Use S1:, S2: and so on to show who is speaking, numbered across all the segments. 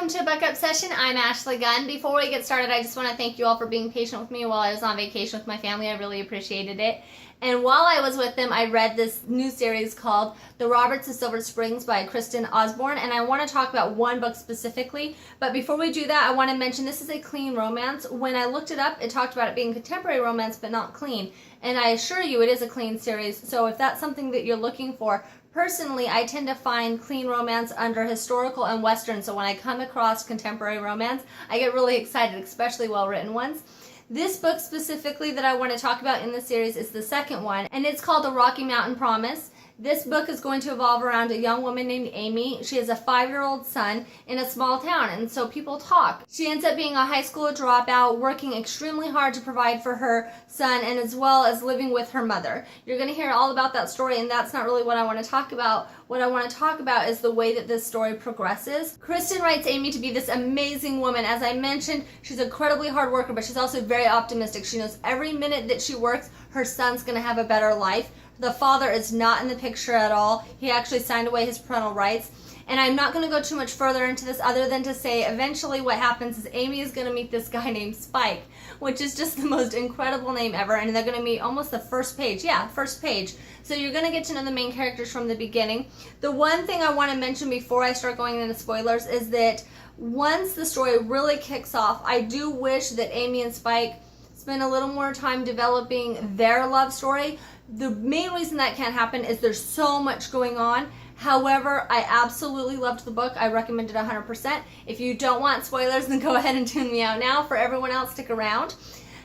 S1: welcome to Book Obsession. I'm Ashley Gunn. Before we get started, I just want to thank you all for being patient with me while I was on vacation with my family. I really appreciated it. And while I was with them, I read this new series called The Roberts of Silver Springs by Kristen Osborne, and I want to talk about one book specifically. But before we do that, I want to mention this is a clean romance. When I looked it up, it talked about it being contemporary romance, but not clean. And I assure you it is a clean series, so if that's something that you're looking for, personally, I tend to find clean romance under historical and Western, so when I come across contemporary romance, I get really excited, especially well-written ones. This book specifically that I want to talk about in the series is the second one, and it's called The Rocky Mountain Promise. This book is going to evolve around a young woman named Amy. She has a 5-year-old son in a small town, and so people talk. She ends up being a high school dropout, working extremely hard to provide for her son, and as well as living with her mother. You're going to hear all about that story, and that's not really what I want to talk about. What I want to talk about is the way that this story progresses. Kristen writes Amy to be this amazing woman. As I mentioned, she's an incredibly hard worker, but she's also very optimistic. She knows every minute that she works, her son's going to have a better life. The father is not in the picture at all. He actually signed away his parental rights. And I'm not going to go too much further into this other than to say eventually what happens is Amy is going to meet this guy named Spike, which is just the most incredible name ever. And they're going to meet almost the first page. Yeah, first page. So you're going to get to know the main characters from the beginning. The one thing I want to mention before I start going into spoilers is that once the story really kicks off, I do wish that Amy and Spike spend a little more time developing their love story. The main reason that can't happen is there's so much going on. However, I absolutely loved the book. I recommend it 100%. If you don't want spoilers, then go ahead and tune me out now. For everyone else, stick around.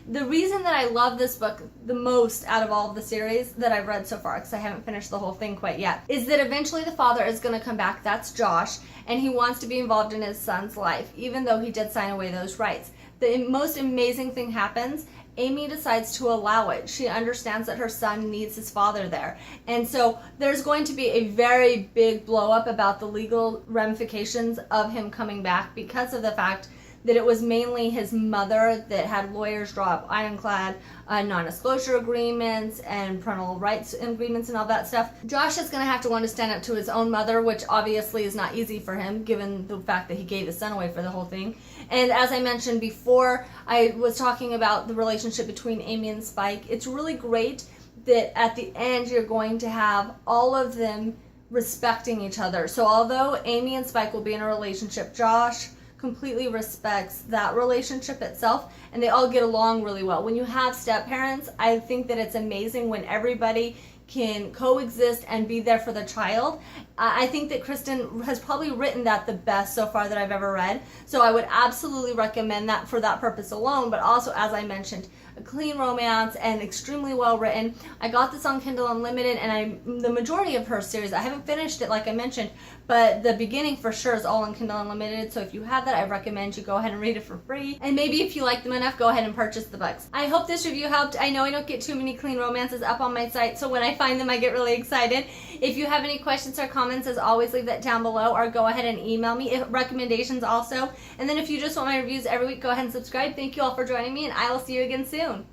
S1: The reason that I love this book the most out of all of the series that I've read so far, because I haven't finished the whole thing quite yet, is that eventually the father is going to come back. That's Josh, and he wants to be involved in his son's life, even though he did sign away those rights. The most amazing thing happens. Amy decides to allow it. She understands that her son needs his father there. And so there's going to be a very big blow up about the legal ramifications of him coming back because of the fact that it was mainly his mother that had lawyers draw up ironclad non-disclosure agreements and parental rights agreements and all that stuff. Josh is going to have to learn to stand up to his own mother, which obviously is not easy for him given the fact that he gave his son away for the whole thing. And as I mentioned before, I was talking about the relationship between Amy and Spike. It's really great that at the end you're going to have all of them respecting each other. So although Amy and Spike will be in a relationship, Josh completely respects that relationship itself, and they all get along really well. When you have step parents, I think that it's amazing when everybody can coexist and be there for the child. I think that Kristen has probably written that the best so far that I've ever read, so I would absolutely recommend that for that purpose alone, but also, as I mentioned, a clean romance and extremely well written. I got this on Kindle Unlimited, and the majority of her series, I haven't finished it like I mentioned, but the beginning for sure is all on Kindle Unlimited, so if you have that, I recommend you go ahead and read it for free, and maybe if you like them enough, go ahead and purchase the books. I hope this review helped. I know I don't get too many clean romances up on my site, so when I find them, I get really excited. If you have any questions or comments, as always, leave that down below, or go ahead and email me recommendations also. And then if you just want my reviews every week, go ahead and subscribe. Thank you all for joining me, and I will see you again soon.